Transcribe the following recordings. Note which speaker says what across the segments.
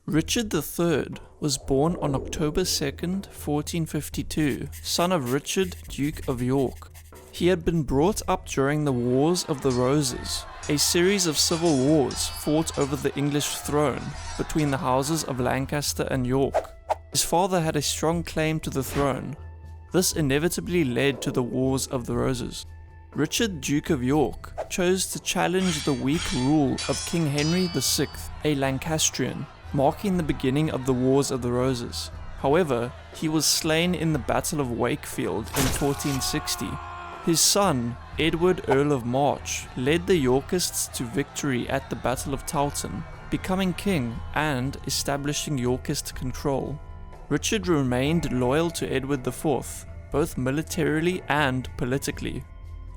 Speaker 1: Richard III was born on October 2nd, 1452, son of Richard, Duke of York. He had been brought up during the Wars of the Roses, a series of civil wars fought over the English throne between the houses of Lancaster and York. His father had a strong claim to the throne. This inevitably led to the Wars of the Roses. Richard, Duke of York, chose to challenge the weak rule of King Henry VI, a Lancastrian, marking the beginning of the Wars of the Roses. However, he was slain in the Battle of Wakefield in 1460. His son, Edward, Earl of March, led the Yorkists to victory at the Battle of Towton, becoming king and establishing Yorkist control. Richard remained loyal to Edward IV, both militarily and politically.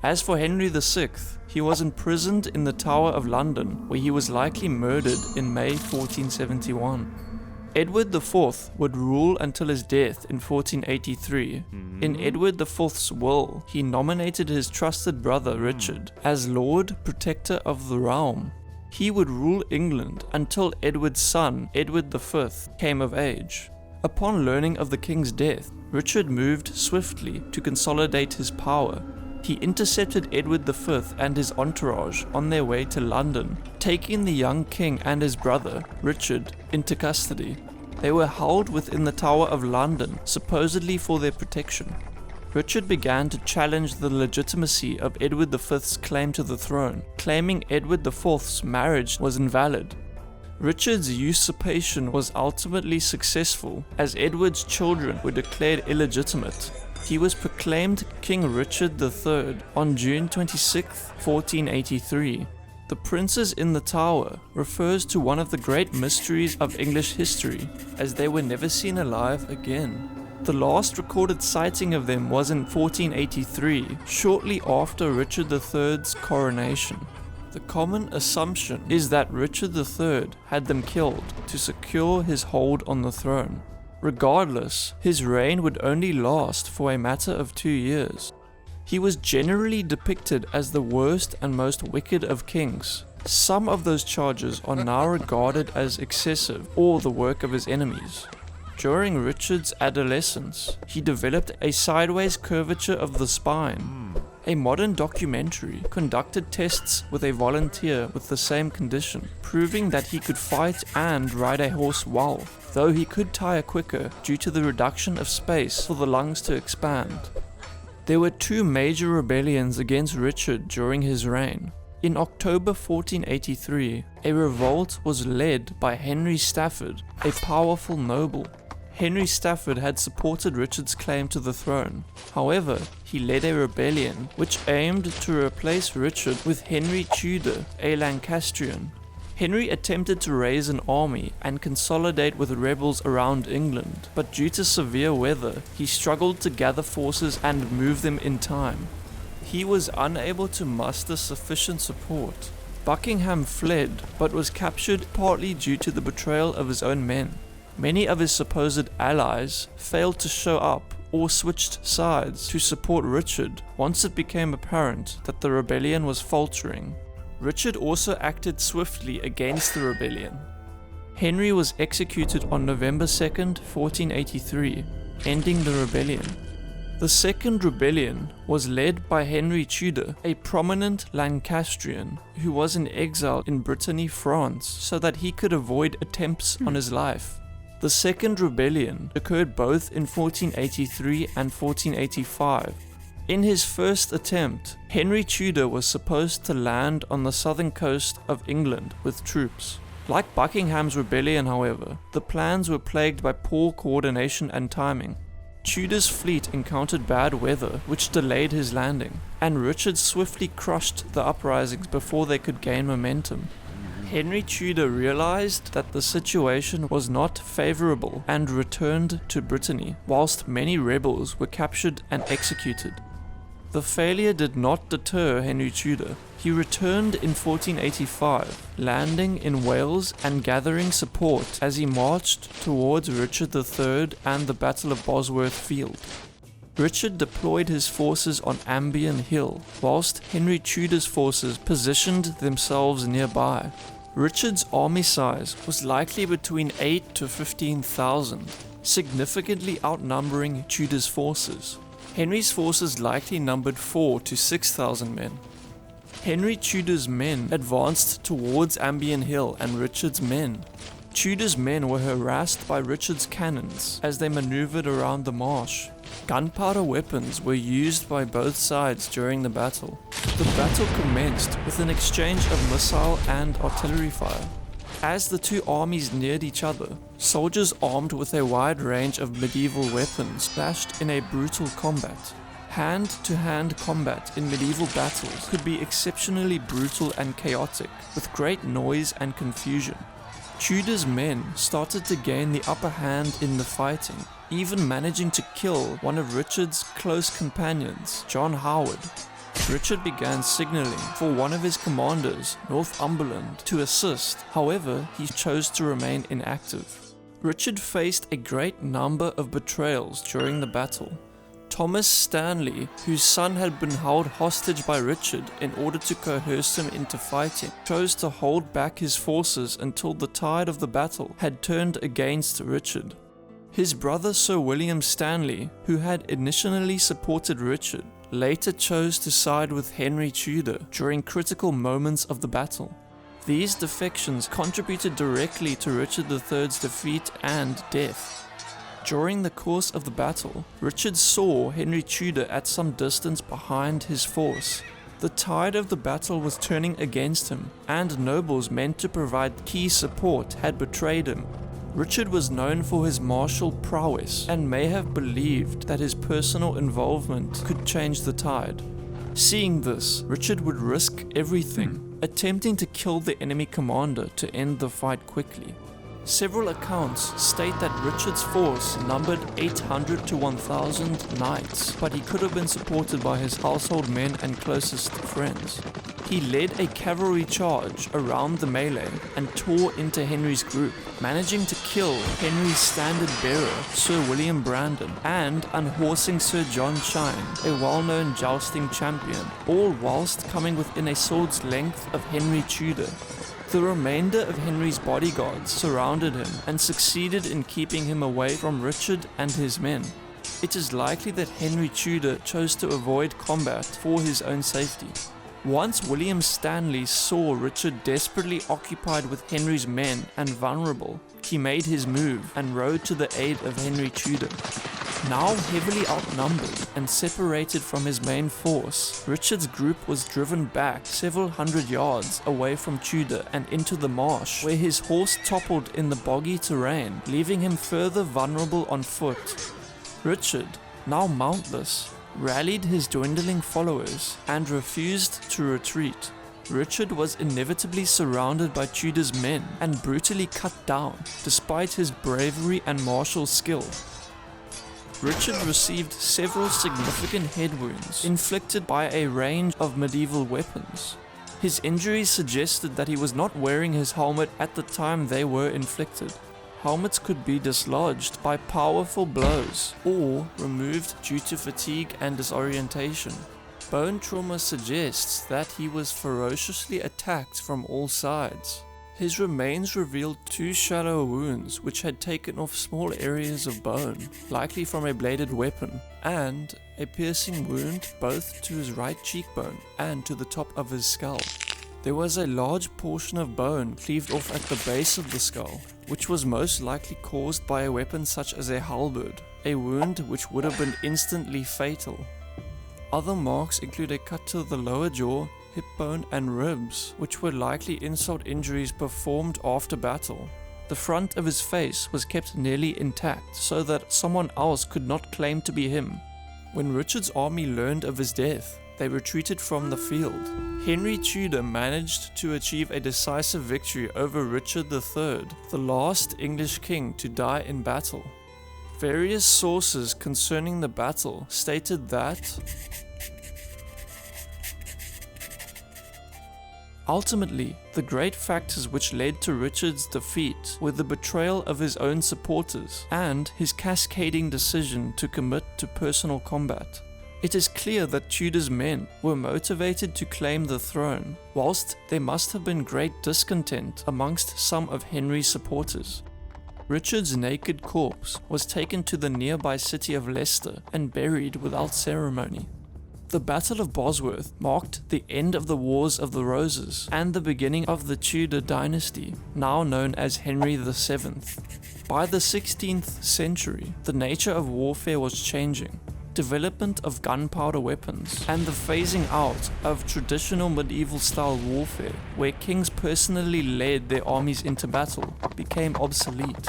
Speaker 1: As for Henry VI, he was imprisoned in the Tower of London, where he was likely murdered in May 1471. Edward IV would rule until his death in 1483. In Edward IV's will, he nominated his trusted brother Richard as Lord Protector of the realm. He would rule England until Edward's son, Edward V, came of age. Upon learning of the king's death, Richard moved swiftly to consolidate his power. He intercepted Edward V and his entourage on their way to London, taking the young king and his brother, Richard, into custody. They were held within the Tower of London, supposedly for their protection. Richard began to challenge the legitimacy of Edward V's claim to the throne, claiming Edward IV's marriage was invalid. Richard's usurpation was ultimately successful, as Edward's children were declared illegitimate. He was proclaimed King Richard III on June 26, 1483. The Princes in the Tower refers to one of the great mysteries of English history, as they were never seen alive again. The last recorded sighting of them was in 1483, shortly after Richard III's coronation. The common assumption is that Richard III had them killed to secure his hold on the throne. Regardless, his reign would only last for a matter of 2 years. He was generally depicted as the worst and most wicked of kings. Some of those charges are now regarded as excessive or the work of his enemies. During Richard's adolescence, he developed a sideways curvature of the spine. A modern documentary conducted tests with a volunteer with the same condition, proving that he could fight and ride a horse well, though he could tire quicker due to the reduction of space for the lungs to expand. There were 2 major rebellions against Richard during his reign. In October 1483, a revolt was led by Henry Stafford, a powerful noble. Henry Stafford had supported Richard's claim to the throne. However, he led a rebellion which aimed to replace Richard with Henry Tudor, a Lancastrian. Henry attempted to raise an army and consolidate with rebels around England, but due to severe weather, he struggled to gather forces and move them in time. He was unable to muster sufficient support. Buckingham fled, but was captured partly due to the betrayal of his own men. Many of his supposed allies failed to show up or switched sides to support Richard once it became apparent that the rebellion was faltering. Richard also acted swiftly against the rebellion. Henry was executed on November 2nd, 1483, ending the rebellion. The second rebellion was led by Henry Tudor, a prominent Lancastrian who was in exile in Brittany, France, so that he could avoid attempts on his life. The second rebellion occurred both in 1483 and 1485. In his first attempt, Henry Tudor was supposed to land on the southern coast of England with troops. Like Buckingham's rebellion, however, the plans were plagued by poor coordination and timing. Tudor's fleet encountered bad weather, which delayed his landing, and Richard swiftly crushed the uprisings before they could gain momentum. Henry Tudor realized that the situation was not favorable and returned to Brittany, whilst many rebels were captured and executed. The failure did not deter Henry Tudor. He returned in 1485, landing in Wales and gathering support as he marched towards Richard III and the Battle of Bosworth Field. Richard deployed his forces on Ambion Hill, whilst Henry Tudor's forces positioned themselves nearby. Richard's army size was likely between 8 to 15,000, significantly outnumbering Tudor's forces. Henry's forces likely numbered 4 to 6,000 men. Henry Tudor's men advanced towards Ambion Hill and Richard's men. Tudor's men were harassed by Richard's cannons as they maneuvered around the marsh. Gunpowder weapons were used by both sides during the battle. The battle commenced with an exchange of missile and artillery fire. As the two armies neared each other, soldiers armed with a wide range of medieval weapons clashed in a brutal combat. Hand-to-hand combat in medieval battles could be exceptionally brutal and chaotic, with great noise and confusion. Tudor's men started to gain the upper hand in the fighting, even managing to kill one of Richard's close companions, John Howard. Richard began signalling for one of his commanders, Northumberland, to assist. However, he chose to remain inactive. Richard faced a great number of betrayals during the battle. Thomas Stanley, whose son had been held hostage by Richard in order to coerce him into fighting, chose to hold back his forces until the tide of the battle had turned against Richard. His brother Sir William Stanley, who had initially supported Richard, later chose to side with Henry Tudor during critical moments of the battle. These defections contributed directly to Richard III's defeat and death. During the course of the battle, Richard saw Henry Tudor at some distance behind his force. The tide of the battle was turning against him, and nobles meant to provide key support had betrayed him. Richard was known for his martial prowess and may have believed that his personal involvement could change the tide. Seeing this, Richard would risk everything, attempting to kill the enemy commander to end the fight quickly. Several accounts state that Richard's force numbered 800 to 1,000 knights, but he could have been supported by his household men and closest friends. He led a cavalry charge around the melee and tore into Henry's group, managing to kill Henry's standard bearer, Sir William Brandon, and unhorsing Sir John Chine, a well-known jousting champion, all whilst coming within a sword's length of Henry Tudor. The remainder of Henry's bodyguards surrounded him and succeeded in keeping him away from Richard and his men. It is likely that Henry Tudor chose to avoid combat for his own safety. Once William Stanley saw Richard desperately occupied with Henry's men and vulnerable, he made his move and rode to the aid of Henry Tudor. Now heavily outnumbered and separated from his main force, Richard's group was driven back several hundred yards away from Tudor and into the marsh, where his horse toppled in the boggy terrain, leaving him further vulnerable on foot. Richard, now mountless, rallied his dwindling followers and refused to retreat. Richard was inevitably surrounded by Tudor's men and brutally cut down, despite his bravery and martial skill. Richard received several significant head wounds inflicted by a range of medieval weapons. His injuries suggested that he was not wearing his helmet at the time they were inflicted. Helmets could be dislodged by powerful blows or removed due to fatigue and disorientation. Bone trauma suggests that he was ferociously attacked from all sides. His remains revealed 2 shallow wounds which had taken off small areas of bone, likely from a bladed weapon, and a piercing wound both to his right cheekbone and to the top of his skull. There was a large portion of bone cleaved off at the base of the skull, which was most likely caused by a weapon such as a halberd, a wound which would have been instantly fatal. Other marks include a cut to the lower jaw, hip bone and ribs, which were likely insult injuries performed after battle. The front of his face was kept nearly intact so that someone else could not claim to be him. When Richard's army learned of his death, they retreated from the field. Henry Tudor managed to achieve a decisive victory over Richard III, the last English king to die in battle. Various sources concerning the battle stated that ultimately, the great factors which led to Richard's defeat were the betrayal of his own supporters and his cascading decision to commit to personal combat. It is clear that Tudor's men were motivated to claim the throne, whilst there must have been great discontent amongst some of Henry's supporters. Richard's naked corpse was taken to the nearby city of Leicester and buried without ceremony. The Battle of Bosworth marked the end of the Wars of the Roses and the beginning of the Tudor dynasty, now known as Henry VII. By the 16th century, the nature of warfare was changing. Development of gunpowder weapons and the phasing out of traditional medieval-style warfare, where kings personally led their armies into battle, became obsolete.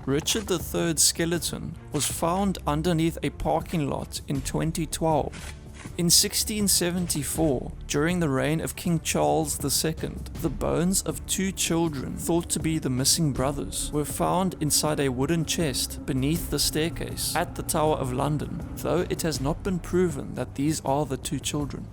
Speaker 1: Richard III's skeleton was found underneath a parking lot in 2012. In 1674, during the reign of King Charles II, the bones of two children thought to be the missing brothers were found inside a wooden chest beneath the staircase at the Tower of London, though it has not been proven that these are the two children.